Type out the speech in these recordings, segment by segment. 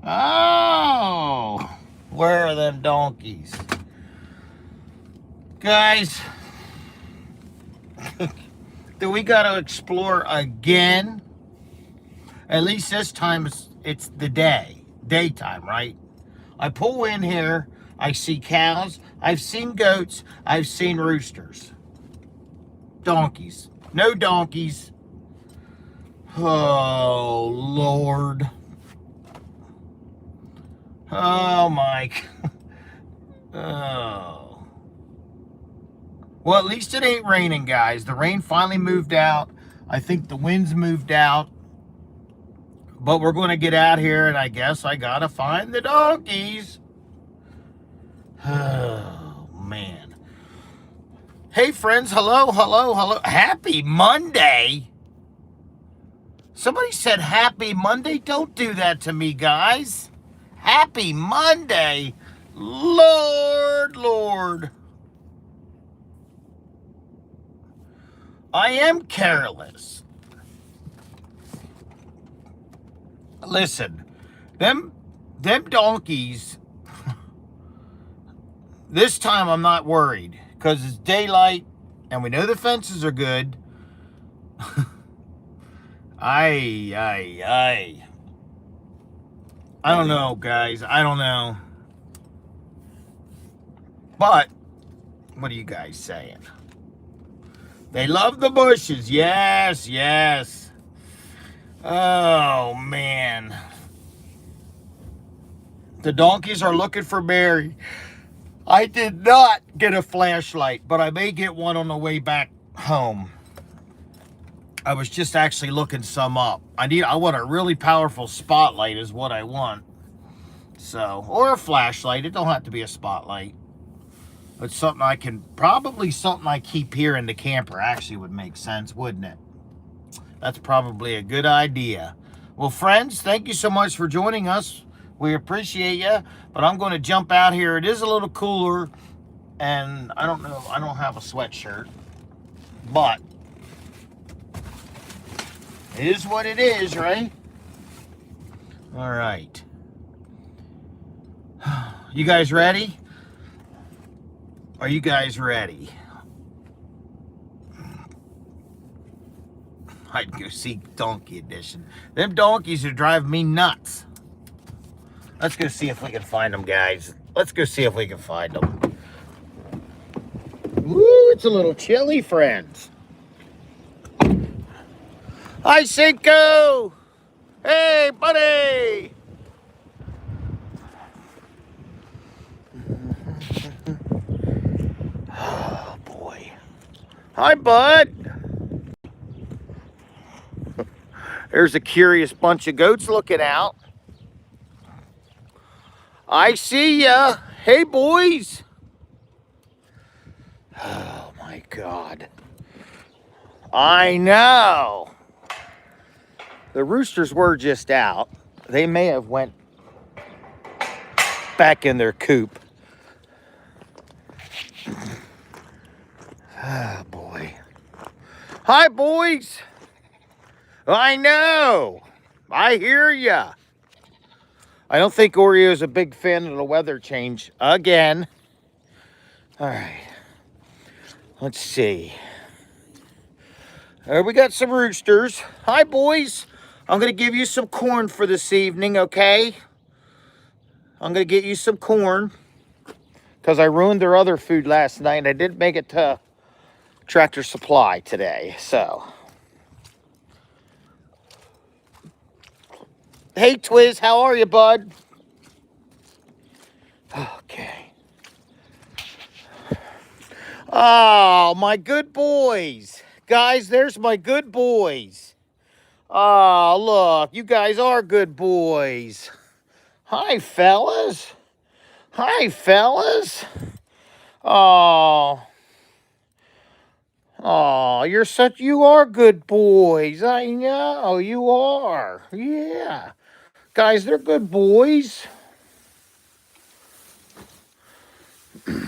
Oh, where are them donkeys? Guys, do we got to explore again? At least this time it's the daytime, right? I pull in here, I see cows, I've seen goats, I've seen roosters. Donkeys. No donkeys. Oh, Lord. Oh, Mike. Oh. Well, at least it ain't raining, guys. The rain finally moved out. I think the winds moved out. But we're going to get out here, and I guess I got to find the donkeys. Oh, man. Hey, friends. Hello, hello, hello. Happy Monday. Somebody said happy Monday. Don't do that to me, guys. Happy Monday. Lord, Lord. I am careless. Listen, them donkeys, this time I'm not worried because it's daylight and we know the fences are good. I don't know, guys. I don't know. But what are you guys saying? They love the bushes. Yes, yes. Oh, man. The donkeys are looking for Mary. I did not get a flashlight, but I may get one on the way back home. I was just actually looking some up. I want a really powerful spotlight is what I want. So, or a flashlight. It don't have to be a spotlight. It's something something I keep here in the camper actually would make sense, wouldn't it? That's probably a good idea. Well, friends, thank you so much for joining us. We appreciate you, but I'm going to jump out here. It is a little cooler, and I don't know, I don't have a sweatshirt, but it is what it is, right? All right. You guys ready? Are you guys ready? I'd go see Donkey Edition. Them donkeys are driving me nuts. Let's go see if we can find them, guys. Let's go see if we can find them. Woo, it's a little chilly, friends. Hi, Cinco. Hey, buddy. Oh, boy. Hi, bud. There's a curious bunch of goats looking out. I see ya. Hey, boys. Oh, my God. I know. The roosters were just out. They may have went back in their coop. Ah, boy. Hi, boys. I know. I hear ya. I don't think Oreo's a big fan of the weather change again. All right. Let's see. We got some roosters. Hi, boys. I'm going to give you some corn for this evening, okay? I'm going to get you some corn because I ruined their other food last night. I didn't make it to Tractor Supply today, so. Hey, Twiz, how are you, bud? Okay. Oh, my good boys. Guys, there's my good boys. Oh, look, you guys are good boys. Hi, fellas. Hi, fellas. Oh. Oh, you are good boys. I know, you are. Yeah. Guys, they're good boys.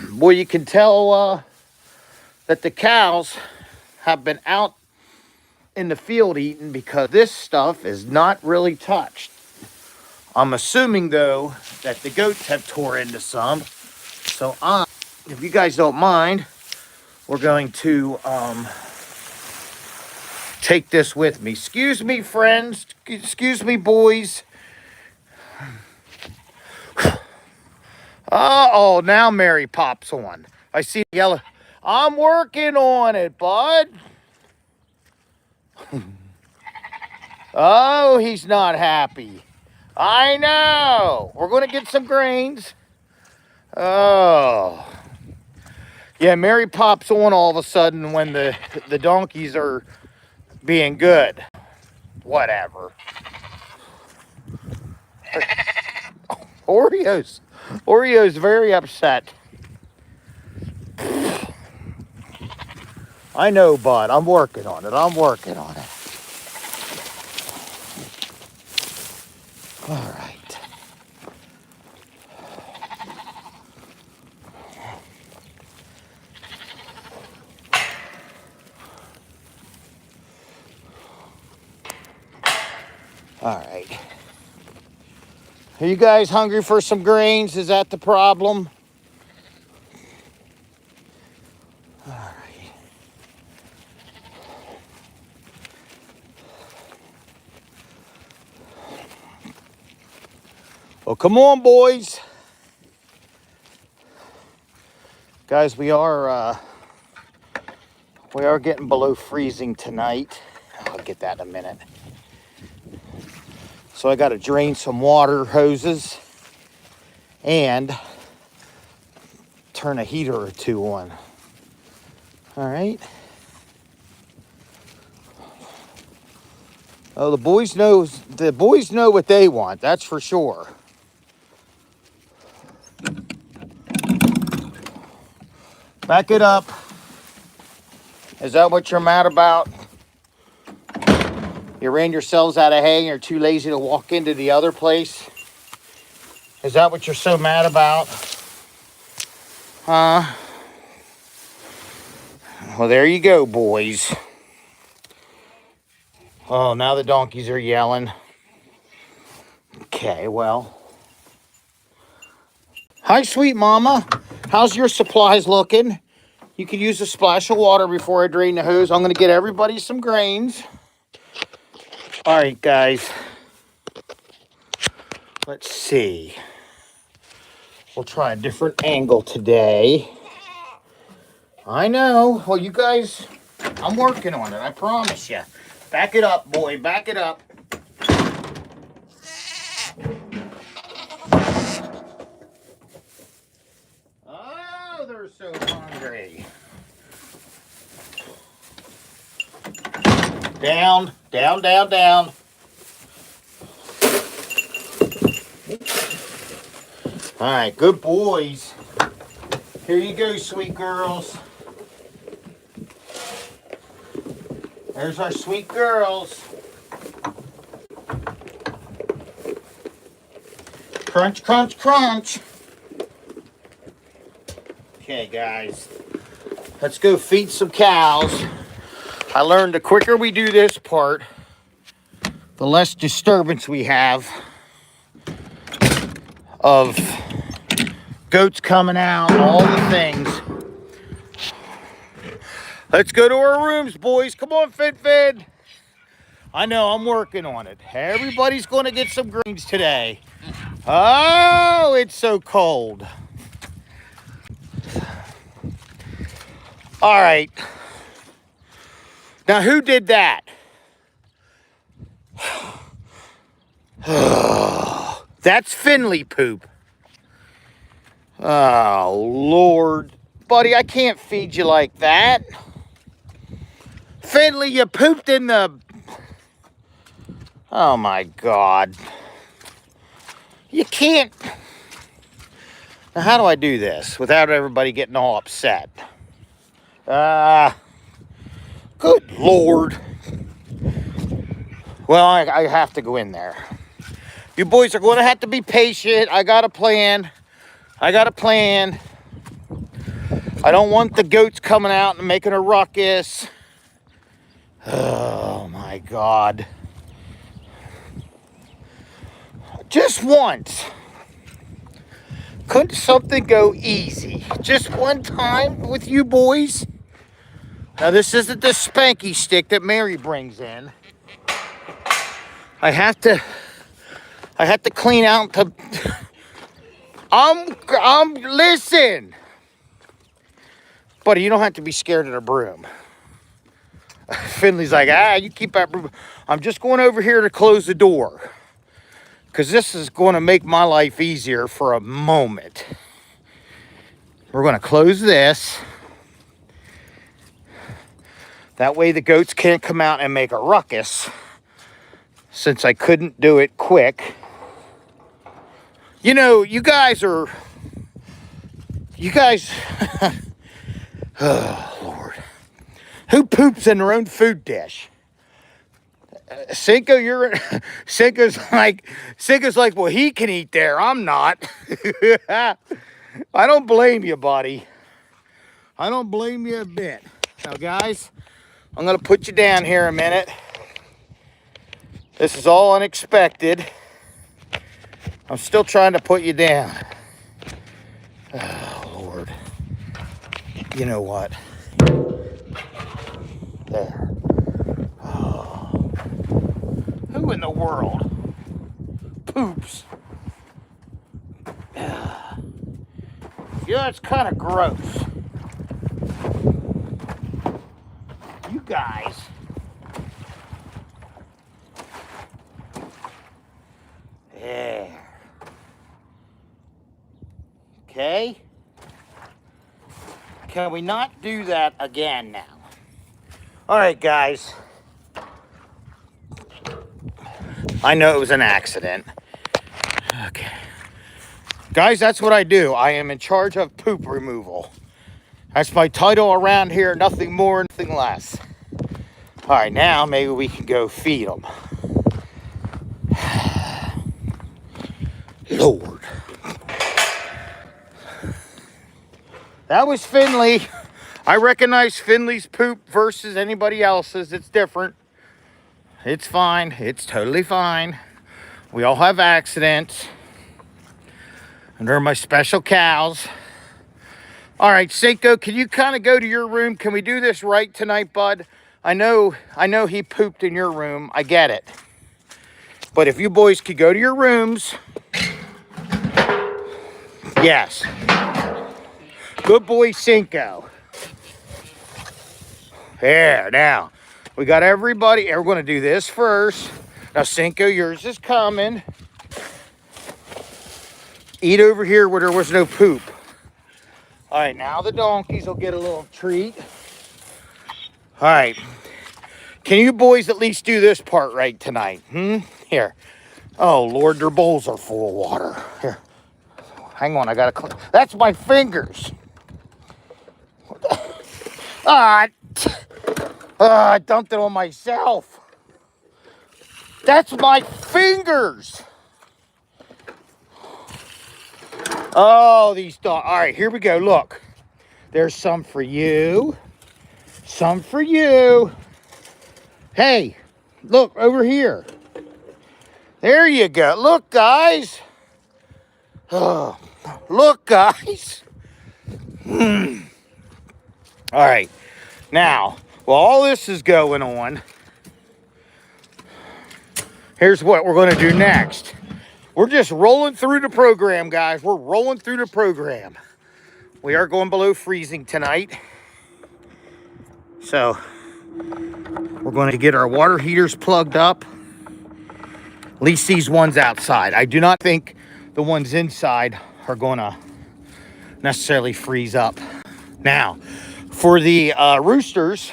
Boy, you can tell that the cows have been out in the field eating because this stuff is not really touched. I'm assuming, though, that the goats have tore into some. So, if you guys don't mind, we're going to take this with me. Excuse me, friends. Excuse me, boys. Uh-oh, now Mary pops on. I see the yellow. I'm working on it, bud. Oh, he's not happy. I know. We're going to get some grains. Oh. Yeah, Mary pops on all of a sudden when the donkeys are being good. Whatever. Oreo's very upset. I know, bud. I'm working on it. I'm working on it. All right. All right. Are you guys hungry for some grains? Is that the problem? All right. Well, come on, boys. Guys, we are getting below freezing tonight. I'll get that in a minute. So I got to drain some water hoses and turn a heater or two on. All right. Oh, the boys know what they want. That's for sure. Back it up. Is that what you're mad about? You ran yourselves out of hay and you're too lazy to walk into the other place? Is that what you're so mad about? Huh? Well, there you go, boys. Oh, now the donkeys are yelling. Okay, well. Hi, sweet mama. How's your supplies looking? You could use a splash of water before I drain the hose. I'm going to get everybody some grains. All right, guys. Let's see. We'll try a different angle today. I know. Well, you guys, I'm working on it. I promise you. Back it up, boy. Back it up. Oh, they're so hungry. Down, down, down, down. All right, good boys. Here you go, sweet girls. There's our sweet girls. Crunch, crunch, crunch. Okay, guys. Let's go feed some cows. I learned the quicker we do this part, the less disturbance we have of goats coming out, all the things. Let's go to our rooms, boys. Come on, Fid. I know, I'm working on it. Everybody's going to get some greens today. Oh, it's so cold. All right. Now, who did that? That's Finley poop. Oh, Lord. Buddy, I can't feed you like that. Finley, you pooped in the... Oh, my God. You can't... Now, how do I do this without everybody getting all upset? Good Lord. Well, I have to go in there. You boys are going to have to be patient. I got a plan. I don't want the goats coming out and making a ruckus. Oh, my God. Just once. Couldn't something go easy? Just one time with you boys? Now, this isn't the spanky stick that Mary brings in. I have to clean out the... listen. Buddy, you don't have to be scared of the broom. Finley's like, you keep that broom. I'm just going over here to close the door. Because this is going to make my life easier for a moment. We're going to close this. That way the goats can't come out and make a ruckus. Since I couldn't do it quick. You know, you guys... Oh, Lord. Who poops in their own food dish? Cinco, Cinco's like, well, he can eat there. I'm not. I don't blame you, buddy. I don't blame you a bit. Now, guys, I'm going to put you down here a minute. This is all unexpected. I'm still trying to put you down. Oh, Lord. You know what? There. Who in the world poops? Yeah, it's kind of gross. You guys. There. Okay. Can we not do that again now? All right, guys. I know it was an accident. Okay. Guys, that's what I do. I am in charge of poop removal. That's my title around here. Nothing more, nothing less. All right, now maybe we can go feed them. Lord. That was Finley. I recognize Finley's poop versus anybody else's. It's different. It's fine. It's totally fine. We all have accidents. And they're my special cows. All right, Cinco, can you kind of go to your room? Can we do this right tonight, bud? I know he pooped in your room. I get it. But if you boys could go to your rooms. Yes. Good boy, Cinco. There, now. We got everybody. We're going to do this first. Now, Cinco, yours is coming. Eat over here where there was no poop. All right, now the donkeys will get a little treat. All right. Can you boys at least do this part right tonight? Here. Oh, Lord, their bowls are full of water. Here. Hang on, I got to clean. That's my fingers. I dumped it on myself. That's my fingers. Oh, these dogs. All right, here we go. Look. There's some for you. Some for you. Hey, look over here. There you go. Look, guys. Oh, look, guys. All right. Now, while all this is going on, here's what we're going to do next. We're just rolling through the program, guys. We're rolling through the program. We are going below freezing tonight. So, we're going to get our water heaters plugged up. At least these ones outside. I do not think the ones inside are going to necessarily freeze up. Now, for the roosters,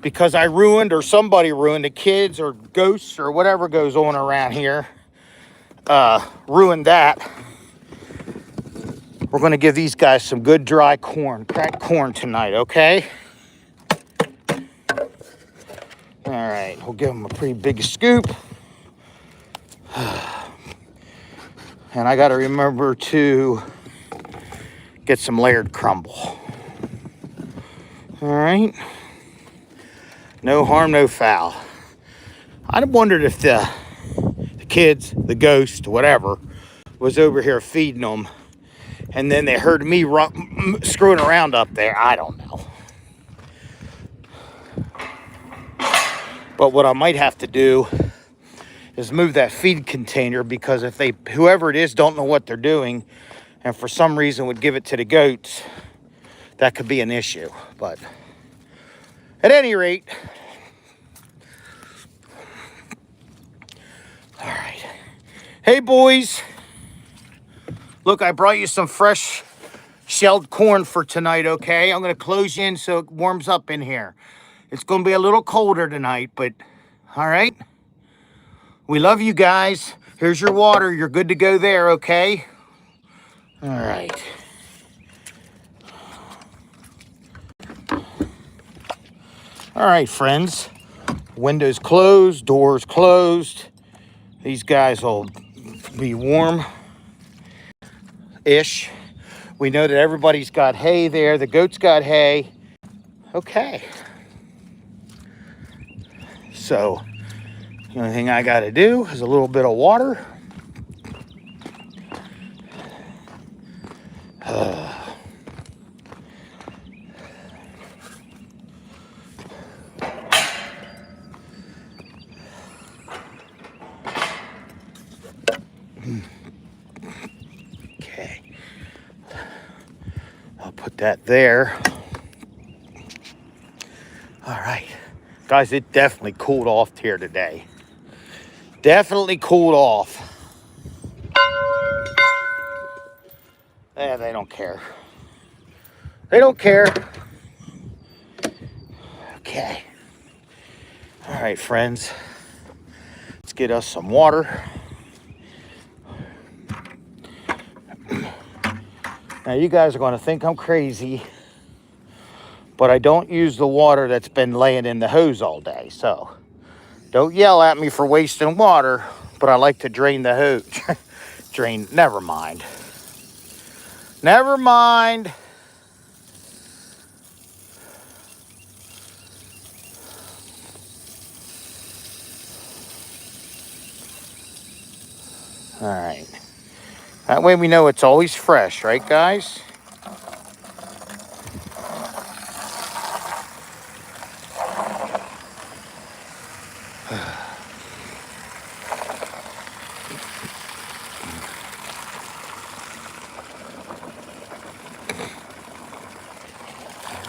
because I ruined or somebody ruined, the kids or ghosts or whatever goes on around here, ruined that. We're going to give these guys some good dry corn, cracked corn tonight, okay? All right, we'll give them a pretty big scoop. And I got to remember to get some layered crumble. All right. No harm, no foul. I wondered if the kids, the ghost, whatever, was over here feeding them. And then they heard me screwing around up there. I don't know. But what I might have to do is move that feed container, because if whoever it is don't know what they're doing and for some reason would give it to the goats, that could be an issue. But at any rate, all right. Hey boys, look, I brought you some fresh shelled corn for tonight, okay? I'm gonna close you in so it warms up in here. It's gonna be a little colder tonight, but all right? We love you guys. Here's your water. You're good to go there, okay? All right. All right, friends. Windows closed, doors closed. These guys will be warm-ish. We know that everybody's got hay there. The goats got hay. Okay. So, the only thing I got to do is a little bit of water. Okay. I'll put that there. All right. Guys, it definitely cooled off here today. Definitely cooled off. They don't care. They don't care. Okay. All right, friends. Let's get us some water. Now, you guys are going to think I'm crazy, but I don't use the water that's been laying in the hose all day. So don't yell at me for wasting water, but I like to drain the hose. Never mind. Never mind. All right. That way we know it's always fresh, right, guys?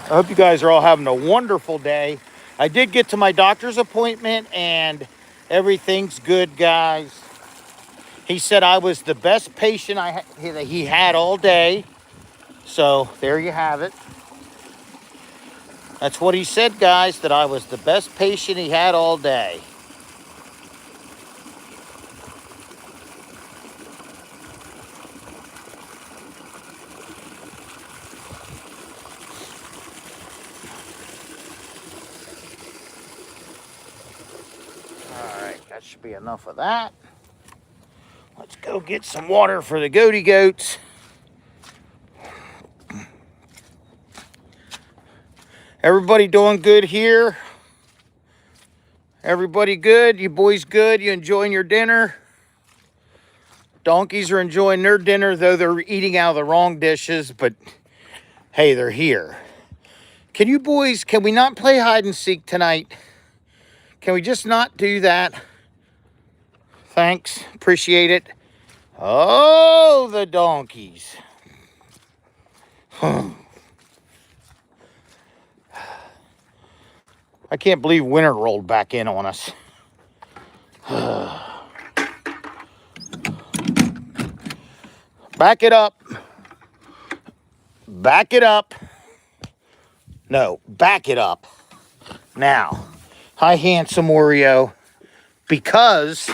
I hope you guys are all having a wonderful day. I did get to my doctor's appointment and everything's good, guys. He said I was the best patient he had all day. So there you have it. That's what he said, guys, that I was the best patient he had all day. That should be enough of that. Let's go get some water for the goaty goats. Everybody doing good here? Everybody good? You boys good? You enjoying your dinner? Donkeys are enjoying their dinner, though they're eating out of the wrong dishes, but hey, they're here. Can we not play hide and seek tonight? Can we just not do that? Thanks. Appreciate it. Oh, the donkeys. I can't believe winter rolled back in on us. Back it up. Back it up. No, back it up. Now, hi, handsome Oreo. Because,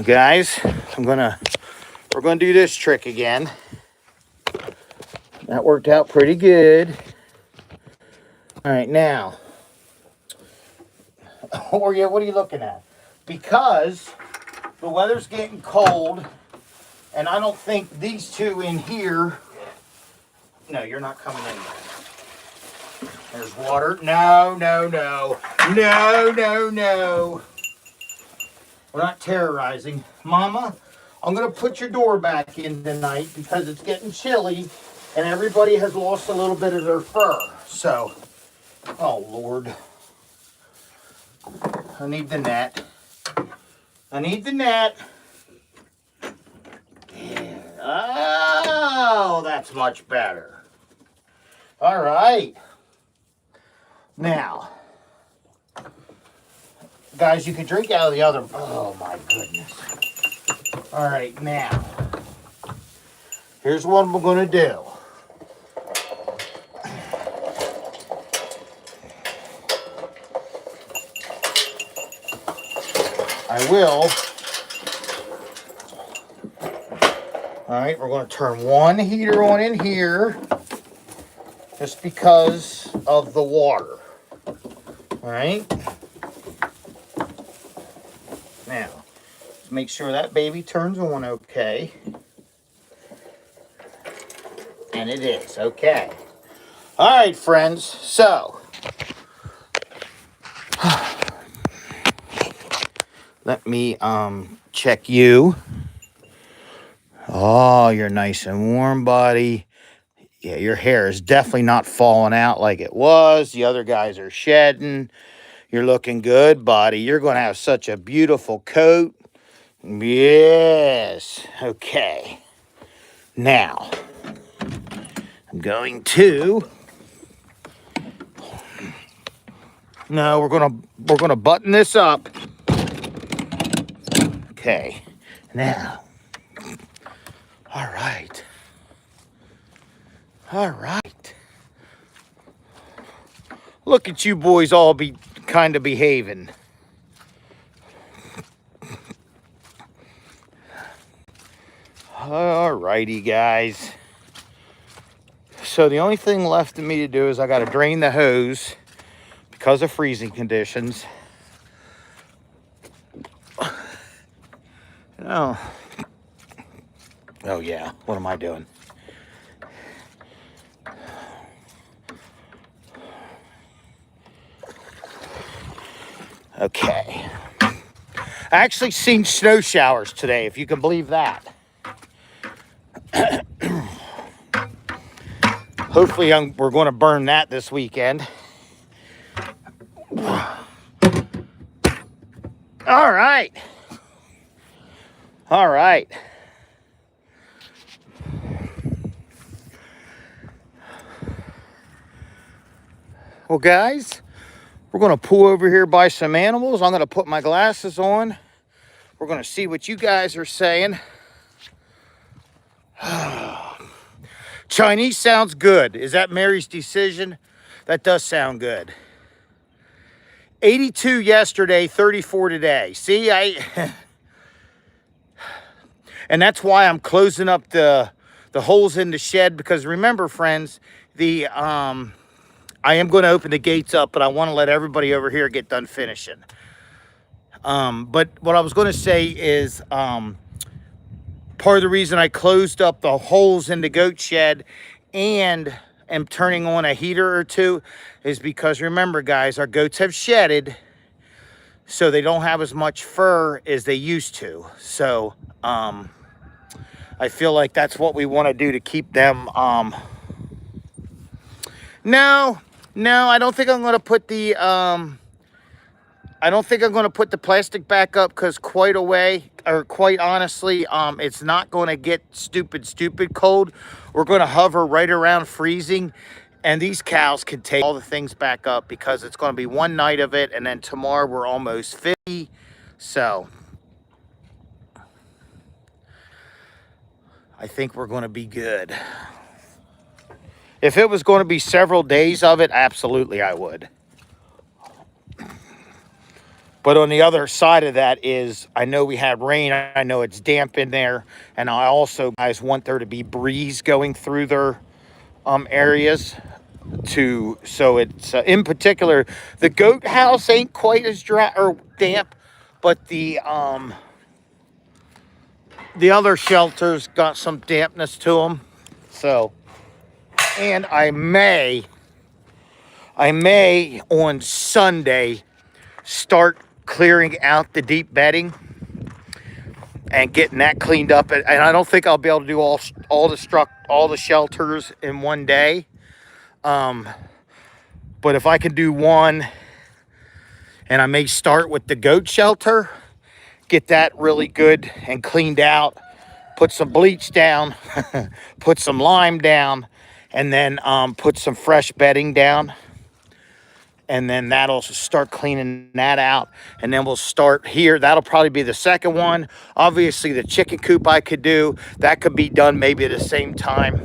guys, we're gonna do this trick again. That worked out pretty good. All right, now, Oreo, what are you looking at? Because the weather's getting cold, and I don't think these two in here. No, you're not coming in there. There's water. No, no, no. No, no, no. We're not terrorizing. Mama, I'm going to put your door back in tonight because it's getting chilly and everybody has lost a little bit of their fur. So, oh, Lord. I need the net. I need the net. Yeah. Oh, that's much better. All right. Now, guys, you can drink out of the other. Oh, my goodness. All right, now, here's what we're going to do. I will. All right, we're going to turn one heater on in here just because of the water. All right. Now, let's make sure that baby turns on okay. And it is okay. All right, friends. So, let me check you. Oh, you're nice and warm, buddy. Yeah, your hair is definitely not falling out like it was. The other guys are shedding. You're looking good, buddy. You're going to have such a beautiful coat. Yes. Okay. Now, I'm going to... No, we're gonna button this up. Okay. Now. All right. All right. Look at you boys all be kind of behaving. All righty, guys. So the only thing left of me to do is I got to drain the hose because of freezing conditions. Oh. Oh yeah. What am I doing? Okay. I actually seen snow showers today, if you can believe that. Hopefully we're going to burn that this weekend. All right. All right. Well, guys, we're going to pull over here by some animals. I'm going to put my glasses on. We're going to see what you guys are saying. Chinese sounds good. Is that Mary's decision? That does sound good. 82 yesterday, 34 today. See, and that's why I'm closing up the holes in the shed, because remember, friends, I am going to open the gates up, but I want to let everybody over here get done finishing. But what I was going to say is part of the reason I closed up the holes in the goat shed and am turning on a heater or two is because, remember, guys, our goats have shedded, so they don't have as much fur as they used to. So I feel like that's what we want to do to keep them. No, I don't think I'm going to put the plastic back up, because quite honestly, it's not going to get stupid cold. We're going to hover right around freezing, and these cows can take all the things back up because it's going to be one night of it, and then tomorrow we're almost 50. So I think we're going to be good. If it was going to be several days of it, absolutely I would. But on the other side of that is, I know we had rain. I know it's damp in there. And I also, guys, want there to be breeze going through their areas. So it's, in particular, the goat house ain't quite as dry or damp. But the other shelters got some dampness to them. So, and I may I may on Sunday start clearing out the deep bedding and getting that cleaned up. And I don't think I'll be able to do all the shelters in one day. But if I can do one, and I may start with the goat shelter, get that really good and cleaned out, put some bleach down, put some lime down, and then put some fresh bedding down. And then that'll start cleaning that out. And then we'll start here. That'll probably be the second one. Obviously, the chicken coop I could do. That could be done maybe at the same time.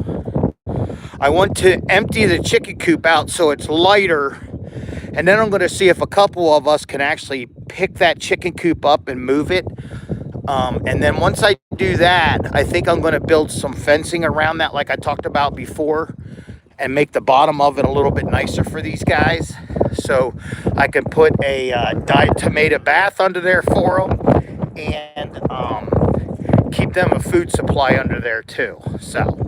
I want to empty the chicken coop out so it's lighter. And then I'm going to see if a couple of us can actually pick that chicken coop up and move it. And then once I do that, I think I'm going to build some fencing around that like I talked about before, and make the bottom of it a little bit nicer for these guys. So I can put a dyed tomato bath under there for them, and keep them a food supply under there too. So,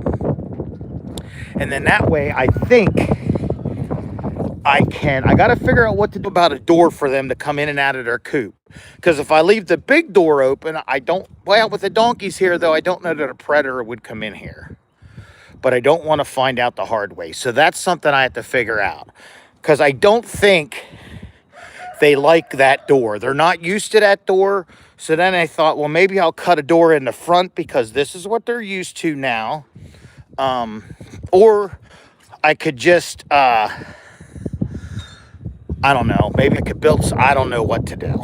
and then that way I think I got to figure out what to do about a door for them to come in and out of their coop. Because if I leave the big door open, with the donkeys here though, I don't know that a predator would come in here. But I don't want to find out the hard way. So that's something I have to figure out. Because I don't think they like that door. They're not used to that door. So then I thought, well, maybe I'll cut a door in the front because this is what they're used to now. Or I could just, I don't know. Maybe I could build, I don't know what to do.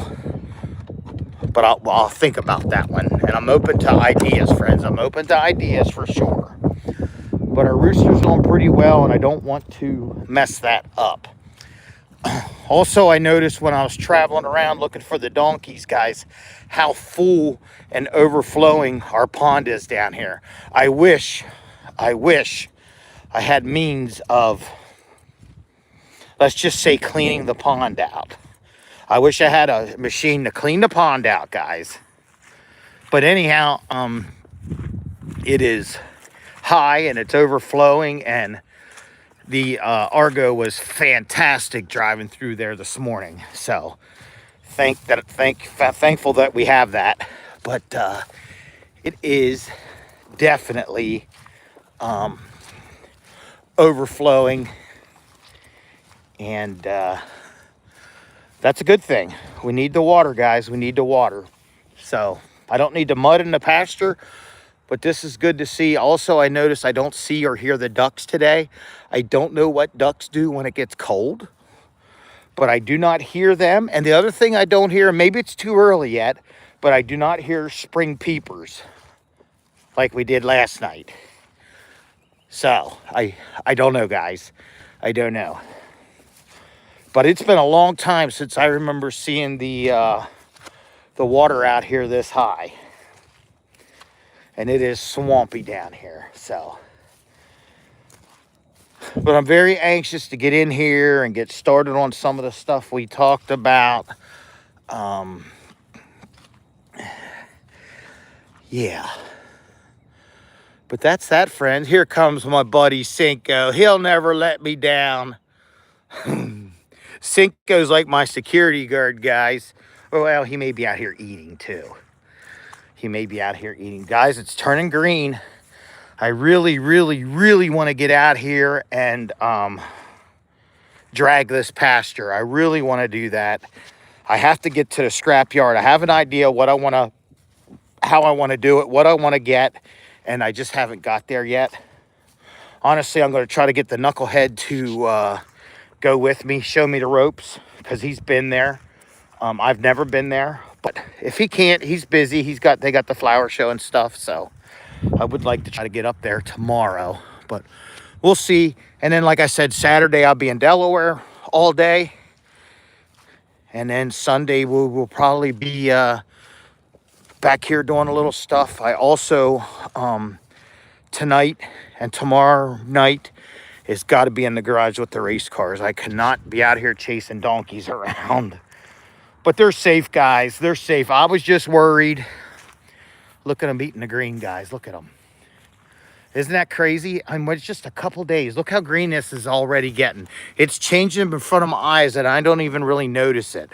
But I'll think about that one. And I'm open to ideas, friends. I'm open to ideas for sure. But our rooster's doing pretty well, and I don't want to mess that up. Also, I noticed when I was traveling around looking for the donkeys, guys, how full and overflowing our pond is down here. I wish I had means of, let's just say, cleaning the pond out. I wish I had a machine to clean the pond out, guys. But anyhow, it is high and it's overflowing, and the Argo was fantastic driving through there this morning. So thankful that we have that. But it is definitely overflowing, and that's a good thing. We need the water, guys. We need the water. So I don't need the mud in the pasture, but this is good to see. Also, I noticed I don't see or hear the ducks today. I don't know what ducks do when it gets cold, but I do not hear them. And the other thing I don't hear, maybe it's too early yet, but I do not hear spring peepers like we did last night. So I don't know, guys. I don't know. But it's been a long time since I remember seeing the water out here this high. And it is swampy down here, so. But I'm very anxious to get in here and get started on some of the stuff we talked about. Yeah. But that's that, friends. Here comes my buddy Cinco. He'll never let me down. Cinco's like my security guard, guys. Well, he may be out here eating too. He may be out here eating. Guys, it's turning green. I really, really, really want to get out here and drag this pasture. I really want to do that. I have to get to the scrap yard. I have an idea what I want to, how I want to do it, what I want to get, and I just haven't got there yet. Honestly, I'm going to try to get the knucklehead to go with me, show me the ropes, because he's been there. I've never been there. But if he can't, he's busy. They got the flower show and stuff. So I would like to try to get up there tomorrow, but we'll see. And then, like I said, Saturday I'll be in Delaware all day. And then Sunday we'll probably be back here doing a little stuff. I also, tonight and tomorrow night, it's got to be in the garage with the race cars. I cannot be out here chasing donkeys around. But they're safe, guys. They're safe. I was just worried. Look at them eating the green, guys. Look at them. Isn't that crazy? I mean, it's just a couple days. Look how green this is already getting. It's changing in front of my eyes and I don't even really notice it.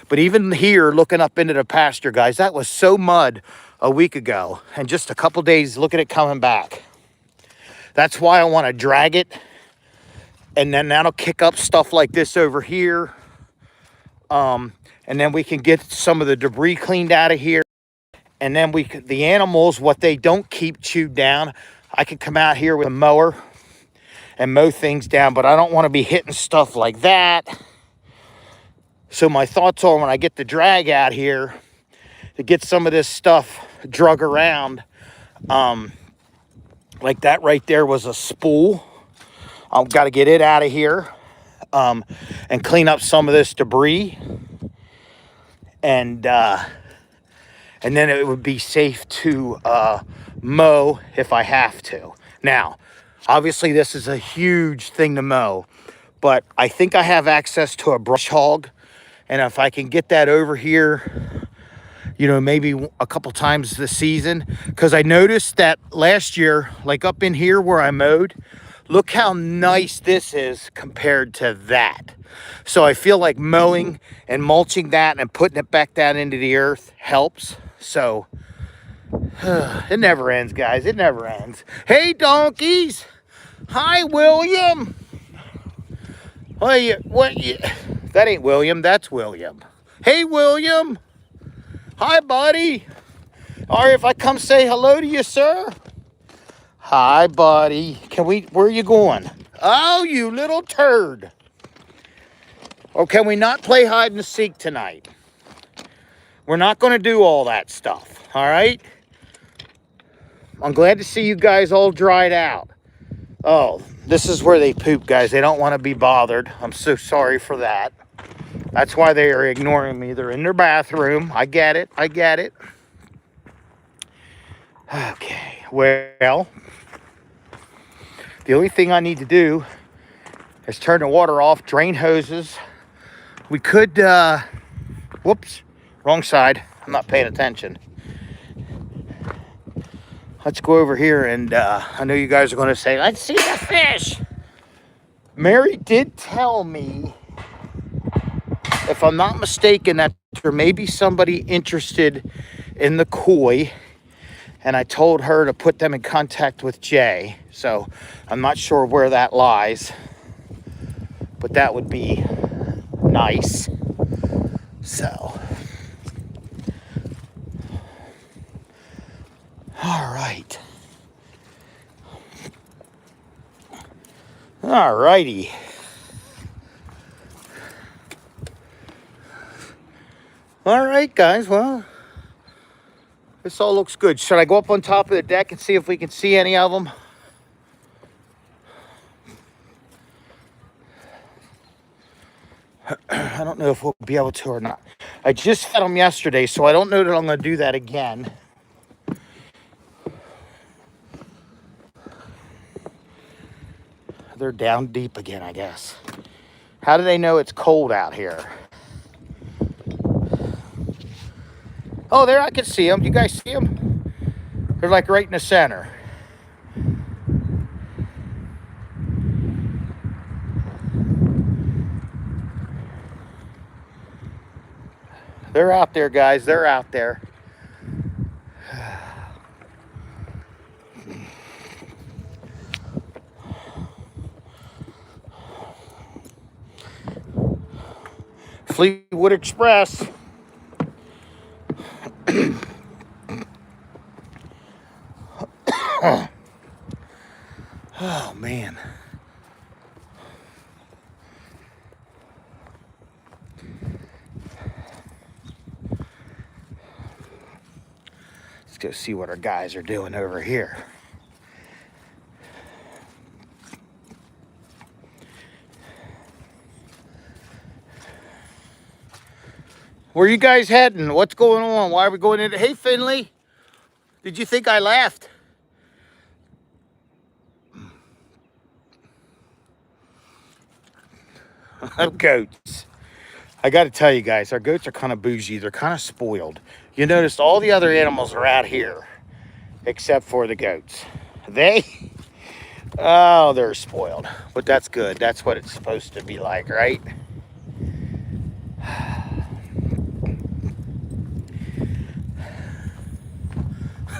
But even here, looking up into the pasture, guys, that was so mud a week ago. And just a couple days, look at it coming back. That's why I want to drag it. And then that'll kick up stuff like this over here. And then we can get some of the debris cleaned out of here. And then the animals, what they don't keep chewed down, I can come out here with a mower and mow things down, but I don't want to be hitting stuff like that. So my thoughts are when I get the drag out here to get some of this stuff drug around, like that right there was a spool. I've got to get it out of here and clean up some of this debris. And then it would be safe to mow if I have to. Now, obviously this is a huge thing to mow, but I think I have access to a brush hog. And if I can get that over here, you know, maybe a couple times this season, because I noticed that last year, like up in here where I mowed, look how nice this is compared to that. So I feel like mowing and mulching that and putting it back down into the earth helps. So it never ends, guys. It never ends. Hey, donkeys. Hi, William. That ain't William. That's William. Hey, William. Hi, buddy. All right, if I come say hello to you, sir. Hi, buddy. Where are you going? Oh, you little turd. Or can we not play hide and seek tonight? We're not going to do all that stuff, all right? I'm glad to see you guys all dried out. Oh, this is where they poop, guys. They don't want to be bothered. I'm so sorry for that. That's why they are ignoring me. They're in their bathroom. I get it. I get it. Okay, well, the only thing I need to do is turn the water off, drain hoses. We could, whoops, wrong side. I'm not paying attention. Let's go over here and I know you guys are going to say, let's see the fish. Mary did tell me, if I'm not mistaken, that there may be somebody interested in the koi. And I told her to put them in contact with Jay. So I'm not sure where that lies, but that would be nice. So, all right. All righty. All right, guys. Well, this all looks good. Should I go up on top of the deck and see if we can see any of them? I don't know if we'll be able to or not. I just fed them yesterday, so I don't know that I'm going to do that again. They're down deep again, I guess. How do they know it's cold out here? Oh, there, I can see them. You guys see them? They're like right in the center. They're out there, guys. They're out there. Fleetwood Express. Oh, man. Let's go see what our guys are doing over here. Where are you guys heading? What's going on? Why are we going into... Hey, Finley. Did you think I left? Goats. I got to tell you guys, our goats are kind of bougie. They're kind of spoiled. You notice all the other animals are out here except for the goats. They, oh, they're spoiled. But that's good. That's what it's supposed to be like, right?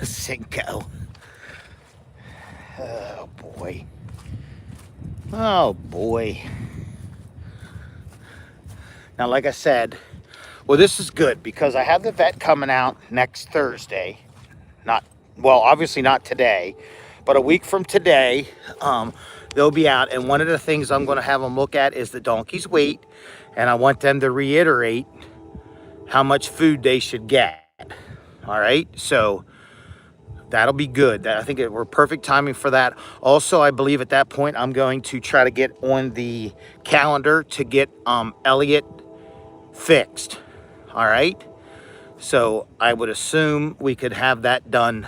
Cinco. Oh, boy. Oh, boy. Now, like I said, well, this is good because I have the vet coming out next Thursday. Not, well, obviously not today, but a week from today, they'll be out. And one of the things I'm going to have them look at is the donkey's weight. And I want them to reiterate how much food they should get. All right. So that'll be good. I think we're perfect timing for that. Also, I believe at that point, I'm going to try to get on the calendar to get Elliot fixed. All right. So I would assume we could have that done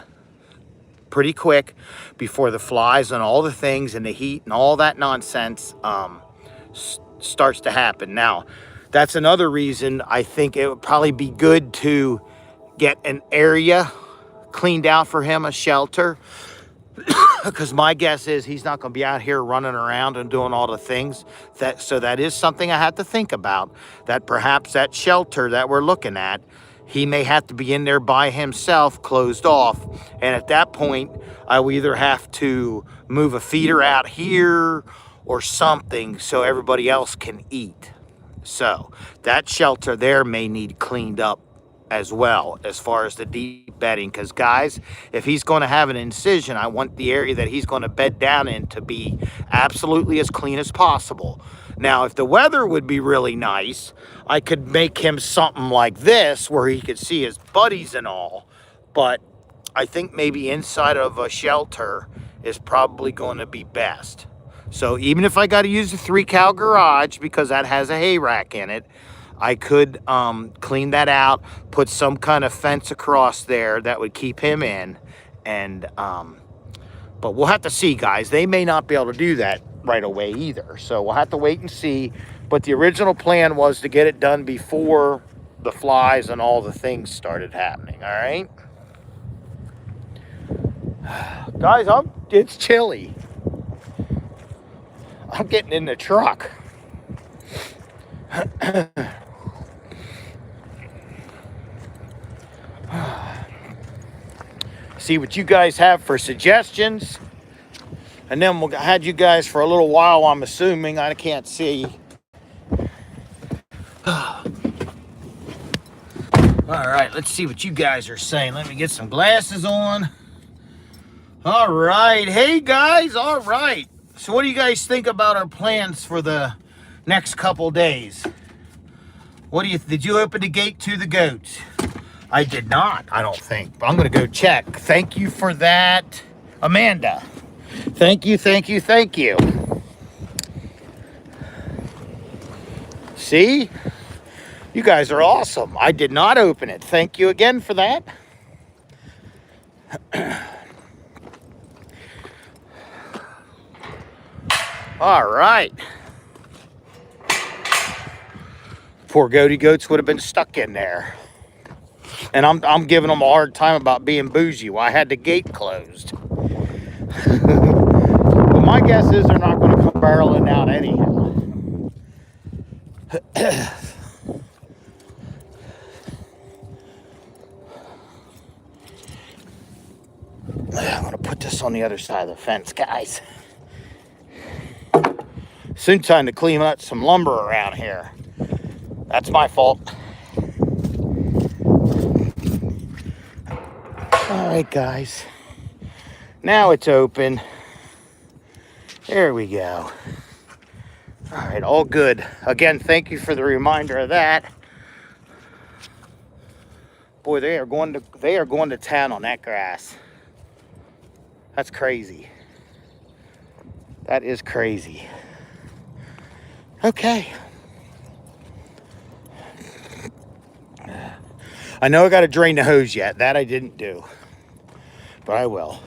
pretty quick before the flies and all the things and the heat and all that nonsense starts to happen. Now, that's another reason I think it would probably be good to get an area cleaned out for him, a shelter, because my guess is he's not going to be out here running around and doing all the things. So that is something I have to think about, that perhaps that shelter that we're looking at, he may have to be in there by himself, closed off. And at that point, I will either have to move a feeder out here or something so everybody else can eat. So that shelter there may need cleaned up as well, as far as the deep bedding, because guys, if he's going to have an incision, I want the area that he's going to bed down in to be absolutely as clean as possible. Now, if the weather would be really nice, I could make him something like this where he could see his buddies and all, but I think maybe inside of a shelter is probably going to be best. So even if I got to use the 3-cow garage because that has a hay rack in it, I could clean that out, put some kind of fence across there that would keep him in. And but we'll have to see, guys. They may not be able to do that right away either. So we'll have to wait and see. But the original plan was to get it done before the flies and all the things started happening. All right, guys, it's chilly. I'm getting in the truck. See what you guys have for suggestions, and then we'll have you guys for a little while. I'm assuming I can't see. All right, let's see what you guys are saying. Let me get some glasses on. All right, hey guys. All right, so what do you guys think about our plans for the next couple days? Did you open the gate to the goats? I did not, I don't think, but I'm going to go check. Thank you for that, Amanda. Thank you, thank you, thank you. See? You guys are awesome. I did not open it. Thank you again for that. All right. Poor goaty goats would have been stuck in there. And I'm giving them a hard time about being bougie. Well, I had the gate closed. But my guess is they're not going to come barreling out anyhow. I'm going to put this on the other side of the fence, guys. Soon time to clean up some lumber around here. That's my fault. All right, guys. Now it's open. There we go. All right, all good. Again, thank you for the reminder of that. Boy, they are going to town on that grass. That's crazy. That is crazy. Okay. I know I got to drain the hose yet. That I didn't do. But I will.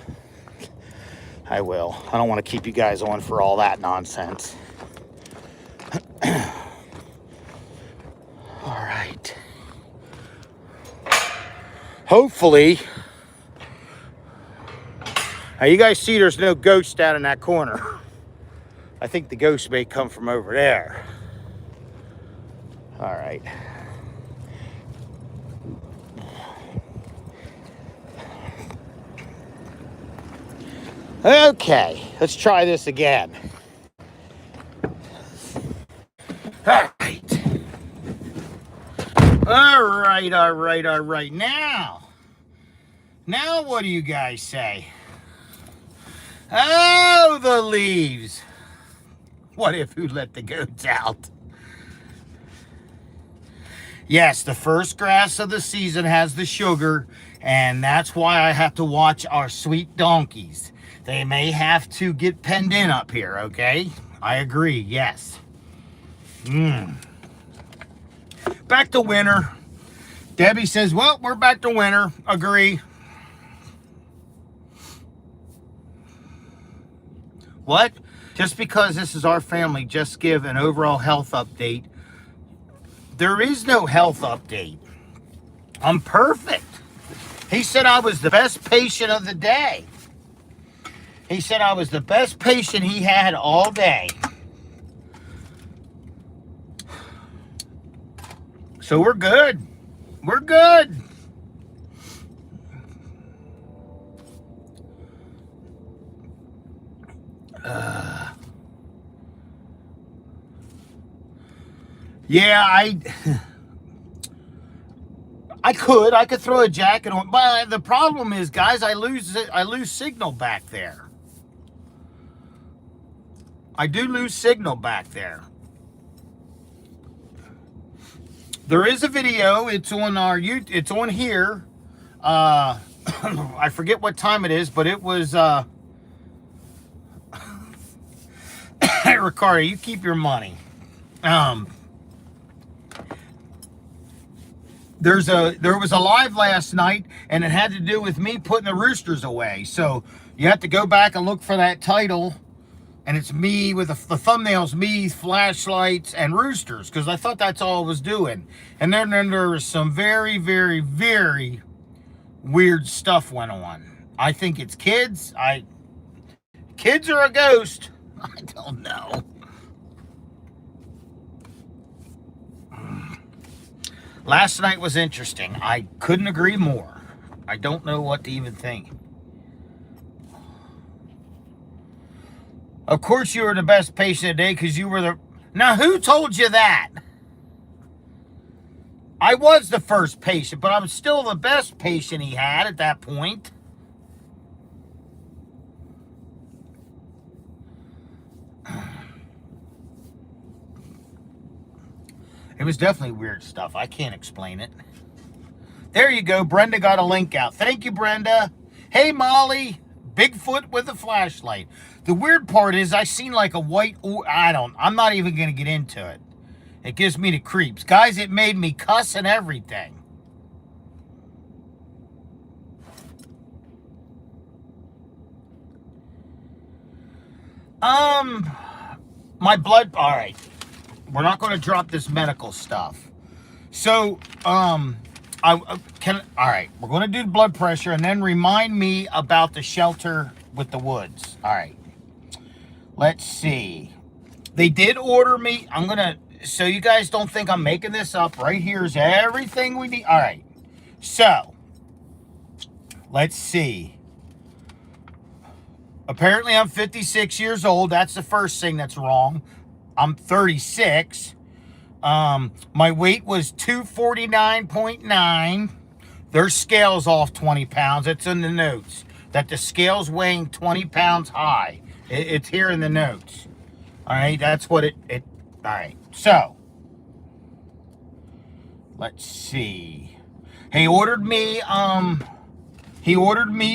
I will. I don't want to keep you guys on for all that nonsense. All right. Hopefully, Now you guys see there's no ghost down in that corner. I think the ghost may come from over there. All right. Okay, let's try this again. All right. All right. Now what do you guys say? Oh, the leaves. What if who let the goats out? Yes, the first grass of the season has the sugar, and that's why I have to watch our sweet donkeys. They may have to get penned in up here, okay? I agree, yes. Back to winter. Debbie says, well, we're back to winter. Agree. What? Just because this is our family, just give an overall health update. There is no health update. I'm perfect. He said I was the best patient of the day. He said I was the best patient he had all day. So we're good. We're good. Yeah, I could throw a jacket on, but the problem is, guys, I lose signal back there. I do lose signal back there. There is a video. It's on our YouTube. It's on here. I forget what time it is, but it was. Hey, Ricardo, you keep your money. There was a live last night, and it had to do with me putting the roosters away. So you have to go back and look for that title, and it's me with the thumbnails, me, flashlights, and roosters, because I thought that's all I was doing. And then there was some very, very, very weird stuff went on. I think it's kids. Kids are a ghost. I don't know. Last night was interesting. I couldn't agree more. I don't know what to even think. Of course you were the best patient today because you were the... Now, who told you that? I was the first patient, but I was still the best patient he had at that point. It was definitely weird stuff. I can't explain it. There you go. Brenda got a link out. Thank you, Brenda. Hey, Molly. Bigfoot with a flashlight. The weird part is I seen like a white... I'm not even going to get into it. It gives me the creeps. Guys, it made me cuss and everything. My blood... All right. We're not going to drop this medical stuff. So, all right, we're going to do the blood pressure and then remind me about the shelter with the woods. All right. Let's see. They did order me. I'm going to, so you guys don't think I'm making this up. Right here is everything we need. All right. So, let's see. Apparently, I'm 56 years old. That's the first thing that's wrong. I'm 36. My weight was 249.9. Their scale's off 20 pounds. It's in the notes that the scale's weighing 20 pounds high. It's here in the notes. All right, that's what it all right. So, let's see. He ordered me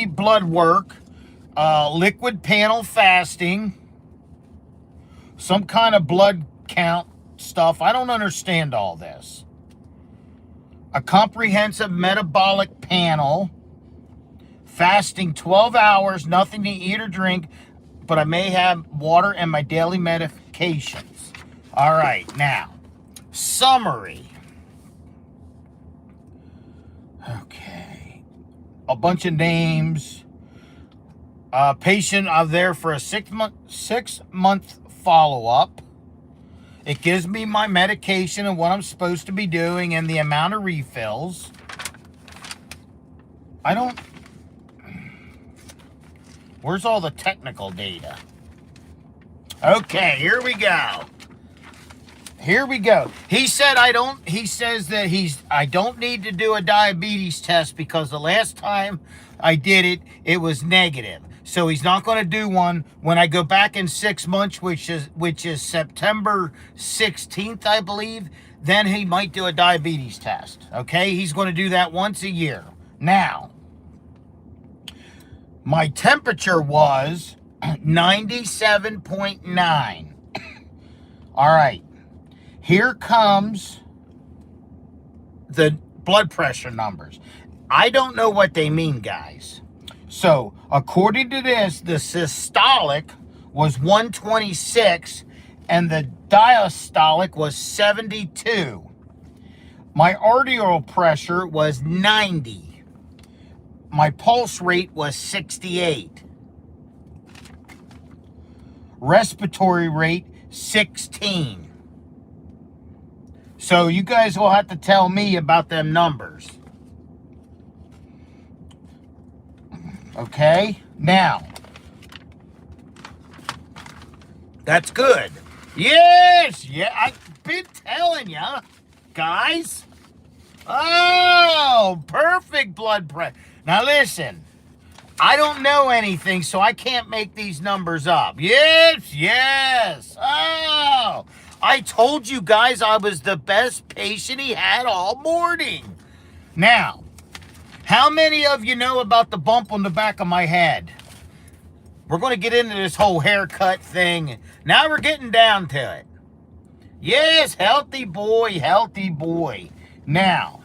blood work, liquid panel fasting, some kind of blood count stuff. I don't understand all this. A comprehensive metabolic panel, fasting 12 hours, nothing to eat or drink, but I may have water and my daily medications. All right, now, summary. Okay. A bunch of names. Patient of there for a 6-month follow-up. It gives me my medication and what I'm supposed to be doing and the amount of refills. I don't... Where's all the technical data? Okay, here we go. Here we go. He said he says that I don't need to do a diabetes test because the last time I did it, it was negative. So he's not going to do one when I go back in 6 months, which is September 16th, I believe. Then he might do a diabetes test. Okay, he's going to do that once a year. Now, my temperature was 97.9. All right, here comes the blood pressure numbers. I don't know what they mean, guys. So, according to this, the systolic was 126 and the diastolic was 72. My arterial pressure was 90. My pulse rate was 68. Respiratory rate, 16. So, you guys will have to tell me about them numbers. Okay, now, that's good. Yes, yeah, I've been telling you, guys. Oh, perfect blood pressure. Now listen, I don't know anything, so I can't make these numbers up. Yes, yes. Oh, I told you guys I was the best patient he had all morning. Now, how many of you know about the bump on the back of my head? We're going to get into this whole haircut thing. Now we're getting down to it. Yes, healthy boy, healthy boy. Now,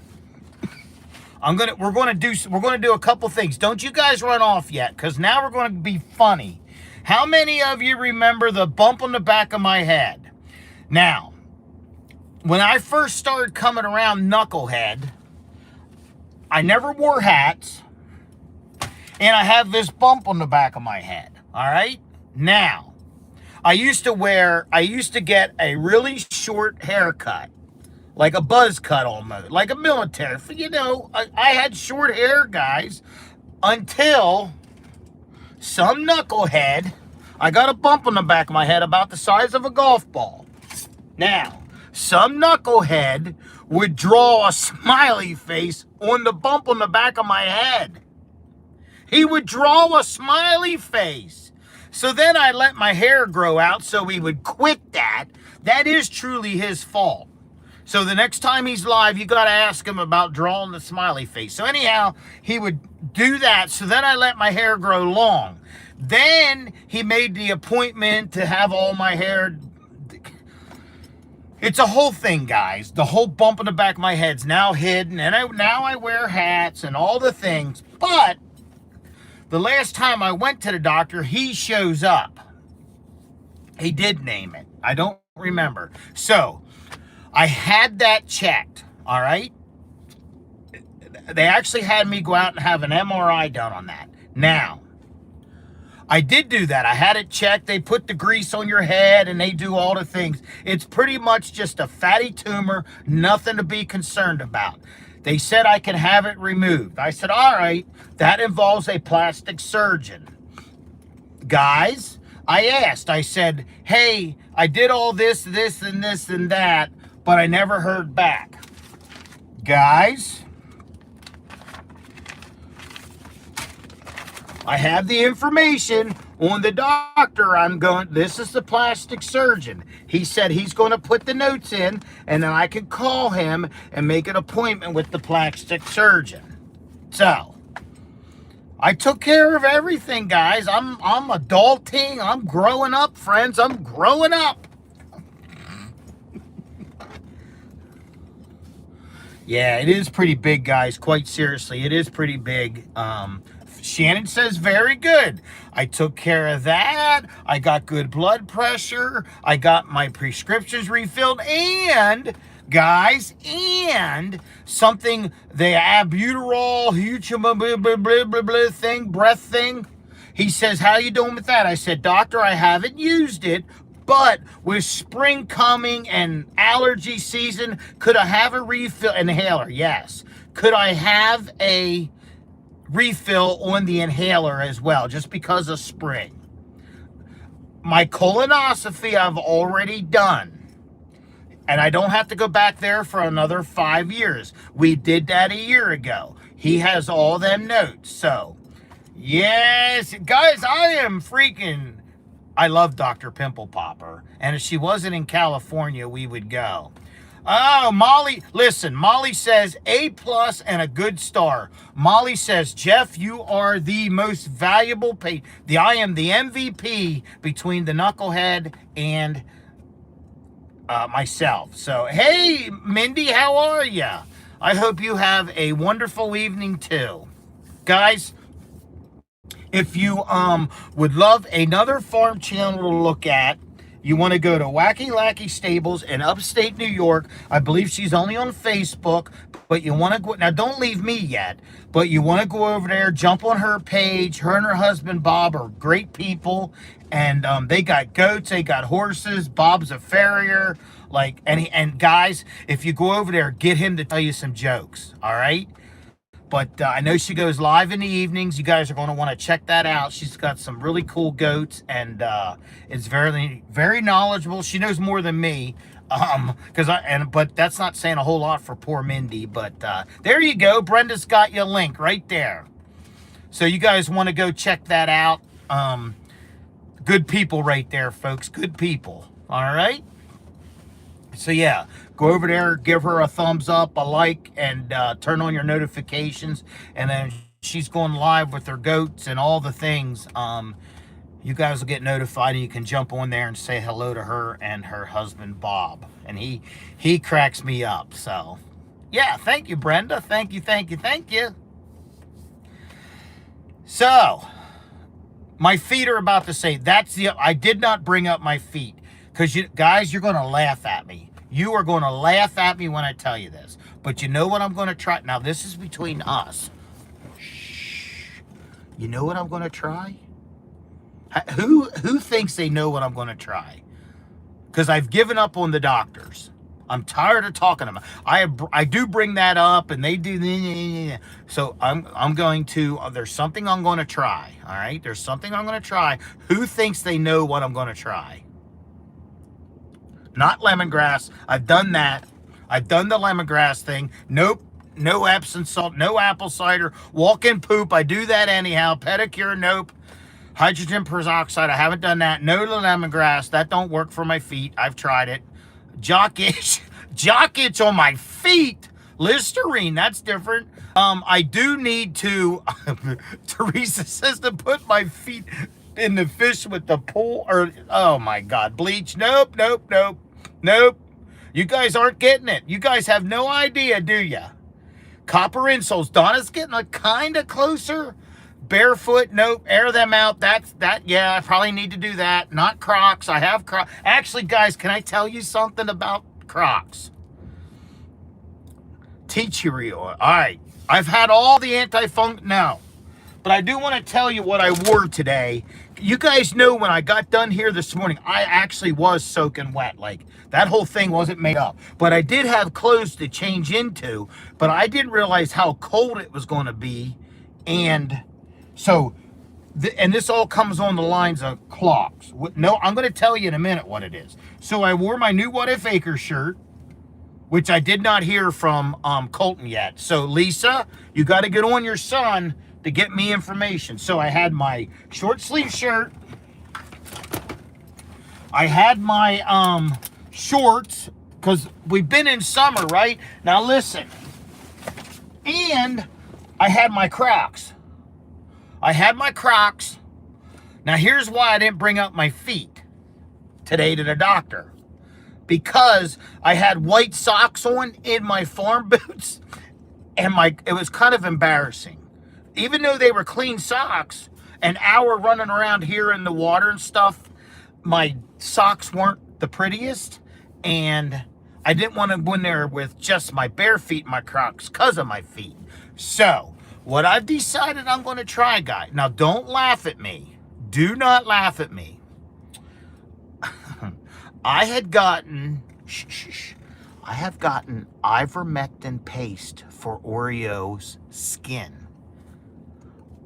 we're going to do a couple things. Don't you guys run off yet, because now we're going to be funny. How many of you remember the bump on the back of my head? Now, when I first started coming around knucklehead, I never wore hats, and I have this bump on the back of my head, all right? Now, I used to get a really short haircut, like a buzz cut almost, like a military. You know, I had short hair, guys, until some knucklehead, I got a bump on the back of my head about the size of a golf ball. Now, some knucklehead would draw a smiley face on the bump on the back of my head. He would draw a smiley face. So then I let my hair grow out so he would quit that. That is truly his fault. So the next time he's live, you got to ask him about drawing the smiley face. So anyhow, he would do that. So then I let my hair grow long. Then he made the appointment to have all my hair. It's a whole thing, guys. The whole bump in the back of my head's now hidden, and now I wear hats and all the things. But the last time I went to the doctor, he shows up. He did name it. I don't remember. So I had that checked, all right? They actually had me go out and have an MRI done on that. Now, I did do that. I had it checked. They put the grease on your head and they do all the things. It's pretty much just a fatty tumor, nothing to be concerned about. They said I can have it removed. I said, all right, that involves a plastic surgeon. Guys, I asked, I said, hey, I did all this, and this, and that, but I never heard back. Guys, I have the information on the doctor. This is the plastic surgeon. He said he's going to put the notes in, and then I can call him and make an appointment with the plastic surgeon. So, I took care of everything, guys. I'm adulting. I'm growing up, friends. I'm growing up. Yeah, it is pretty big, guys. Quite seriously, it is pretty big. Shannon says, very good. I took care of that. I got good blood pressure. I got my prescriptions refilled. And, guys, something, the albuterol, blah, blah, blah, blah, thing, breath thing. He says, how you doing with that? I said, doctor, I haven't used it, but with spring coming and allergy season, could I have a refill? Inhaler, yes. Could I have a refill on the inhaler as well, just because of spring? My colonoscopy I've already done. And I don't have to go back there for another 5 years. We did that a year ago. He has all them notes. So, yes, guys, I am freaking... I love Dr. Pimple Popper. And if she wasn't in California, we would go. Oh, Molly, listen, Molly says A+ and a good star. Molly says, Jeff, you are the most valuable I am the MVP between the knucklehead and myself. So, hey, Mindy, how are ya? I hope you have a wonderful evening too. Guys, if you would love another farm channel to look at, you want to go to Wacky Lackey Stables in upstate New York. I believe she's only on Facebook, but you want to go, now don't leave me yet, but you want to go over there, jump on her page. Her and her husband Bob are great people, and they got goats, they got horses. Bob's a farrier. Like, and guys, if you go over there, get him to tell you some jokes, all right? But I know she goes live in the evenings. You guys are going to want to check that out. She's got some really cool goats, and it's very, very knowledgeable. She knows more than me, but that's not saying a whole lot for poor Mindy. But there you go. Brenda's got you a link right there. So you guys want to go check that out. Good people right there, folks. Good people. All right. So yeah, go over there, give her a thumbs up, a like, and turn on your notifications. And then she's going live with her goats and all the things. You guys will get notified, and you can jump on there and say hello to her and her husband Bob. And he cracks me up. So yeah, thank you, Brenda. Thank you, thank you, thank you. So my feet are about to say I did not bring up my feet. Because you guys, you're going to laugh at me. You are going to laugh at me when I tell you this. But you know what I'm going to try? Now, this is between us. Shh. You know what I'm going to try? Who thinks they know what I'm going to try? Because I've given up on the doctors. I'm tired of talking about it. I do bring that up, and they do. So I'm going to, there's something I'm going to try. All right? There's something I'm going to try. Who thinks they know what I'm going to try? Not lemongrass. I've done that. I've done the lemongrass thing. Nope. No Epsom salt. No apple cider. Walk-in poop. I do that anyhow. Pedicure. Nope. Hydrogen peroxide. I haven't done that. No lemongrass. That don't work for my feet. I've tried it. Jock itch. Jock itch on my feet. Listerine. That's different. I do need to. Teresa says to put my feet in the fish with the pool. Or oh my God. Bleach. Nope. Nope. Nope. Nope. You guys aren't getting it. You guys have no idea, do ya? Copper insoles. Donna's getting a kind of closer. Barefoot. Nope. Air them out. Yeah, I probably need to do that. Not Crocs. I have Crocs. Actually, guys, can I tell you something about Crocs? Dietary oil. All right. I've had all the anti-funk. No. But I do want to tell you what I wore today. You guys know when I got done here this morning, I actually was soaking wet. Like, that whole thing wasn't made up. But I did have clothes to change into, but I didn't realize how cold it was going to be. And so, and this all comes on the lines of clocks. No, I'm going to tell you in a minute what it is. So I wore my new What If Acres shirt, which I did not hear from Colton yet. So, Lisa, you got to get on your son to get me information. So I had my short sleeve shirt. I had my shorts, because we've been in summer, right? Now listen. And I had my Crocs. I had my Crocs. Now here's why I didn't bring up my feet today to the doctor. Because I had white socks on in my farm boots, and it was kind of embarrassing. Even though they were clean socks, an hour running around here in the water and stuff, my socks weren't the prettiest, and I didn't want to go in there with just my bare feet and my Crocs because of my feet. So What I've decided I'm going to try, guys. Now, don't laugh at me. Do not laugh at me. I have gotten ivermectin paste for Oreo's skin.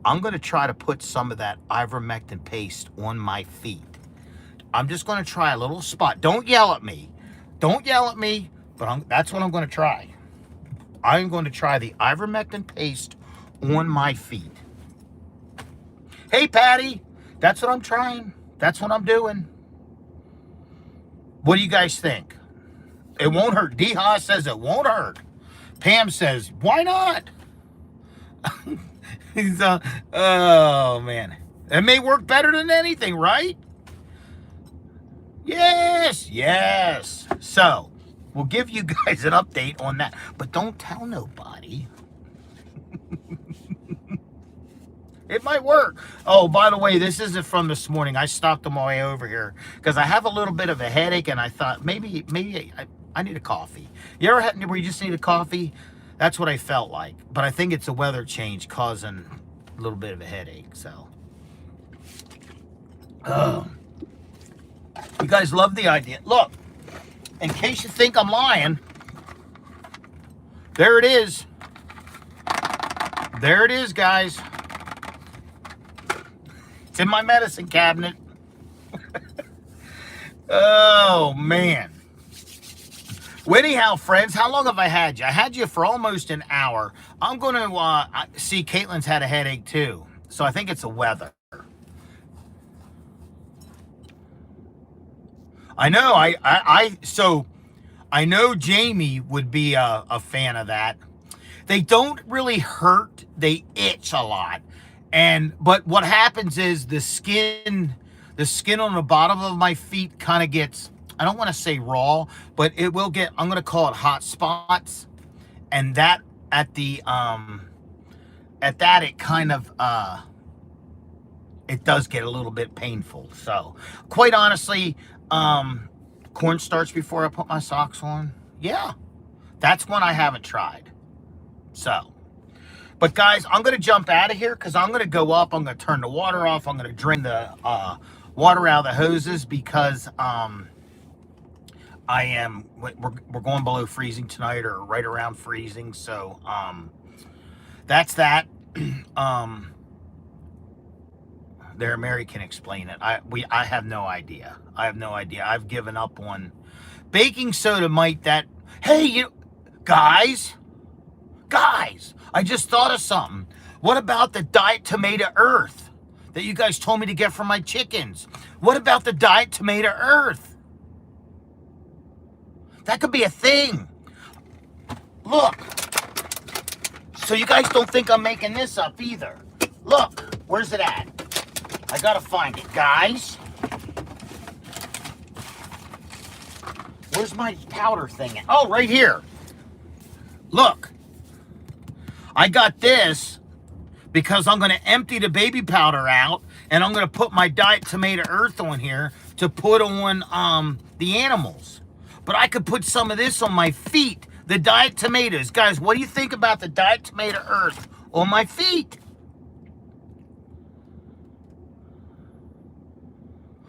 I'm going to try to put some of that ivermectin paste on my feet. I'm just going to try a little spot. Don't yell at me. Don't yell at me, but that's what I'm going to try. I'm going to try the ivermectin paste on my feet. Hey, Patty, that's what I'm trying. That's what I'm doing. What do you guys think? It won't hurt. D-Ha says it won't hurt. Pam says, why not? Oh, man. It may work better than anything, right? Yes, yes. So, we'll give you guys an update on that. But don't tell nobody. It might work. Oh, by the way, this isn't from this morning. I stopped on my way over here because I have a little bit of a headache, and I thought maybe I need a coffee. You ever had where you just need a coffee? That's what I felt like. But I think it's a weather change causing a little bit of a headache. So, you guys love the idea. Look, in case you think I'm lying, there it is. There it is, guys. It's in my medicine cabinet. Oh, man. Well, anyhow, friends, how long have I had you? I had you for almost an hour. I'm going to see Caitlin's had a headache, too. So I think it's the weather. I know. So I know Jamie would be a fan of that. They don't really hurt. They itch a lot. But what happens is the skin on the bottom of my feet kind of gets, I don't want to say raw, but it will get, I'm going to call it hot spots. And that at that, it kind of, it does get a little bit painful. So quite honestly, cornstarch before I put my socks on. Yeah, that's one I haven't tried. So, but guys, I'm going to jump out of here because I'm going to go up. I'm going to turn the water off. I'm going to drain the water out of the hoses because we're going below freezing tonight, or right around freezing. So that's that. There, Mary can explain it. I have no idea. I have no idea. I've given up on baking soda. Might that? Hey, guys, I just thought of something. What about the Diet Tomato Earth that you guys told me to get for my chickens? What about the Diet Tomato Earth? That could be a thing. Look. So you guys don't think I'm making this up either. Look, where's it at? I gotta find it, guys. Where's my powder thing at? Oh, right here. Look. I got this because I'm going to empty the baby powder out, and I'm going to put my Diet Tomato Earth on here to put on the animals. But I could put some of this on my feet, the Diet Tomatoes. Guys, what do you think about the Diet Tomato Earth on my feet?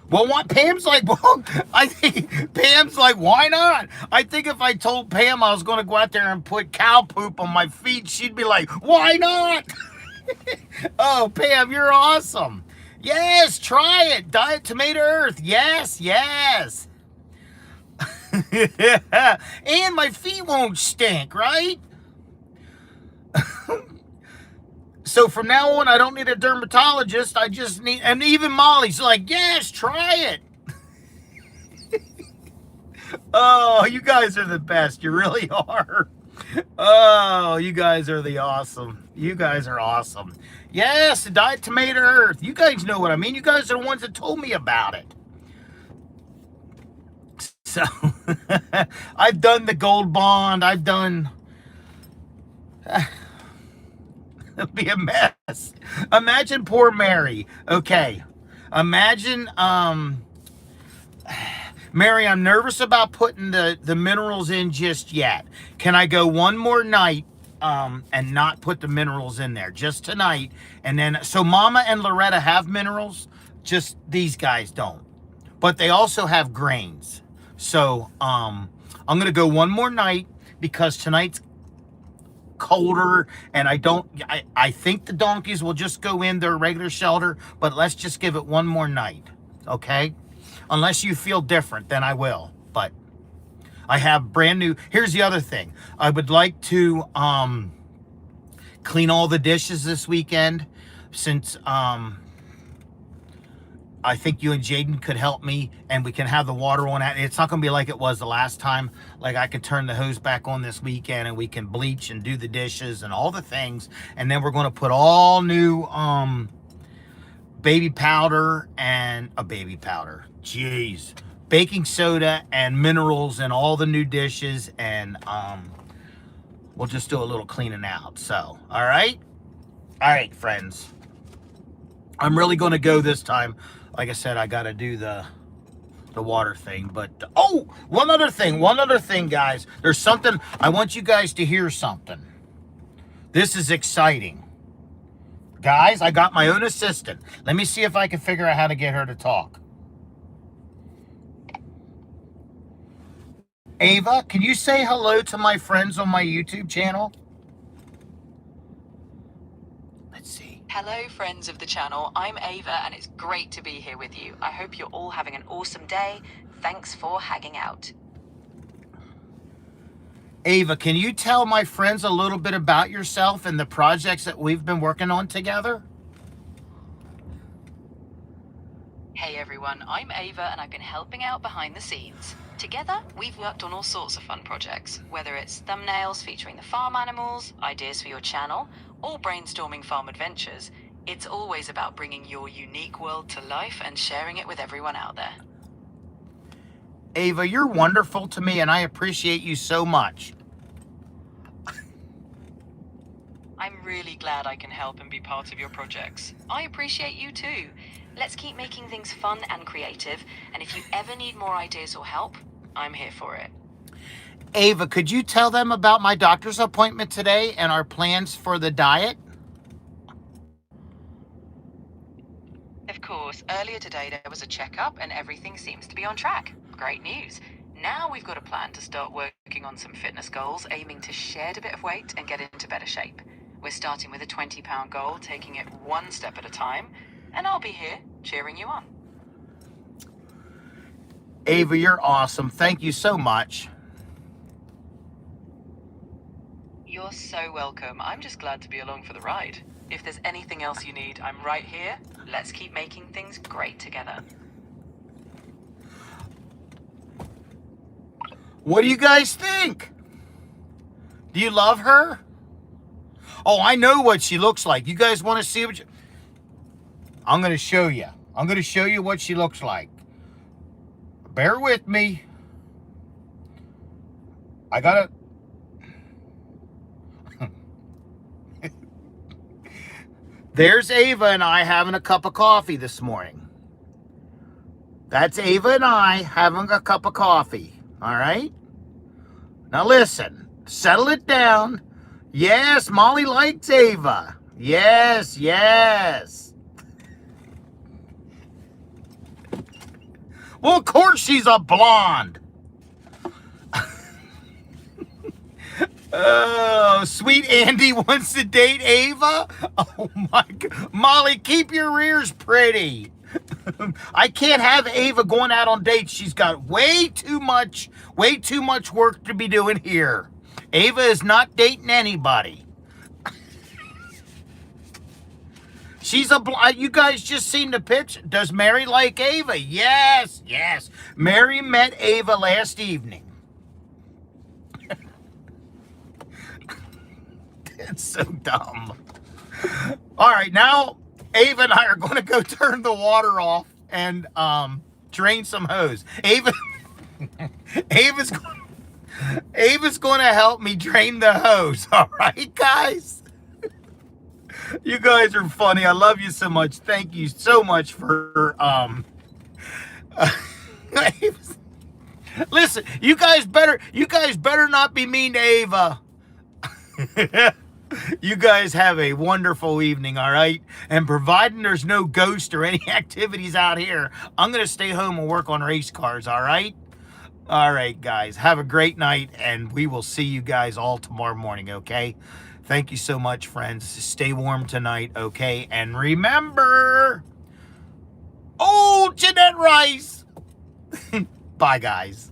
Well, what Pam's like, well, I think Pam's like, why not? I think if I told Pam I was going to go out there and put cow poop on my feet, she'd be like, why not? Oh, Pam, you're awesome. Yes, try it. Diet Tomato Earth. Yes, yes. And my feet won't stink, right? So from now on, I don't need a dermatologist. I just need, and even Molly's like, yes, try it. Oh, you guys are the best. You really are. Oh, you guys are the awesome. You guys are awesome. Yes, the Diet Tomato Earth. You guys know what I mean. You guys are the ones that told me about it. So, I've done the Gold Bond. I've done... It'd be a mess. Imagine poor Mary. Okay. Imagine, Mary, I'm nervous about putting the minerals in just yet. Can I go one more night and not put the minerals in there just tonight. And then, so Mama and Loretta have minerals, just these guys don't. But they also have grains. So I'm going to go one more night because tonight's colder, and I think the donkeys will just go in their regular shelter, but let's just give it one more night, okay? Unless you feel different, then I will. But I have brand new. Here's the other thing. I would like to clean all the dishes this weekend, since I think you and Jaden could help me, and we can have the water on. It's not going to be like it was the last time. Like, I could turn the hose back on this weekend, and we can bleach and do the dishes and all the things. And then we're going to put all new baby powder and baking soda and minerals and all the new dishes, and we'll just do a little cleaning out. So, all right, friends. I'm really going to go this time. Like I said, I got to do the water thing. But, oh, one other thing, guys. There's something, I want you guys to hear something. This is exciting. Guys, I got my own assistant. Let me see if I can figure out how to get her to talk. Ava, can you say hello to my friends on my YouTube channel? Let's see. Hello, friends of the channel. I'm Ava, and it's great to be here with you. I hope you're all having an awesome day. Thanks for hanging out. Ava, can you tell my friends a little bit about yourself and the projects that we've been working on together? Hey everyone, I'm Ava, and I've been helping out behind the scenes. Together, we've worked on all sorts of fun projects, whether it's thumbnails featuring the farm animals, ideas for your channel, or brainstorming farm adventures. It's always about bringing your unique world to life and sharing it with everyone out there. Ava, you're wonderful to me, and I appreciate you so much. I'm really glad I can help and be part of your projects. I appreciate you too. Let's keep making things fun and creative, and if you ever need more ideas or help, I'm here for it. Ava, could you tell them about my doctor's appointment today and our plans for the diet? Of course, earlier today there was a checkup and everything seems to be on track. Great news. Now we've got a plan to start working on some fitness goals, aiming to shed a bit of weight and get into better shape. We're starting with a 20-pound goal, taking it one step at a time, and I'll be here cheering you on. Ava, you're awesome. Thank you so much. You're so welcome. I'm just glad to be along for the ride. If there's anything else you need, I'm right here. Let's keep making things great together. What do you guys think? Do you love her? Oh, I know what she looks like. You guys want to see what I'm going to show you. I'm going to show you what she looks like. Bear with me. I got to... There's Ava and I having a cup of coffee this morning. That's Ava and I having a cup of coffee. All right? Now listen. Settle it down. Yes, Molly likes Ava. Yes, yes. Well, of course she's a blonde. Oh, sweet Andy wants to date Ava? Oh my God. Molly, keep your ears pretty. I can't have Ava going out on dates. She's got way too much work to be doing here. Ava is not dating anybody. She's you guys just seen the picture. Does Mary like Ava? Yes, yes. Mary met Ava last evening. It's so dumb. All right, now Ava and I are going to go turn the water off and drain some hose. Ava's going to help me drain the hose. All right, guys? You guys are funny. I love you so much. Thank you so much for listen, you guys better not be mean to Ava. You guys have a wonderful evening, all right? And providing there's no ghost or any activities out here, I'm going to stay home and work on race cars, all right? All right, guys. Have a great night, and we will see you guys all tomorrow morning, okay? Thank you so much, friends. Stay warm tonight, okay? And remember, old Jeanette Rice. Bye, guys.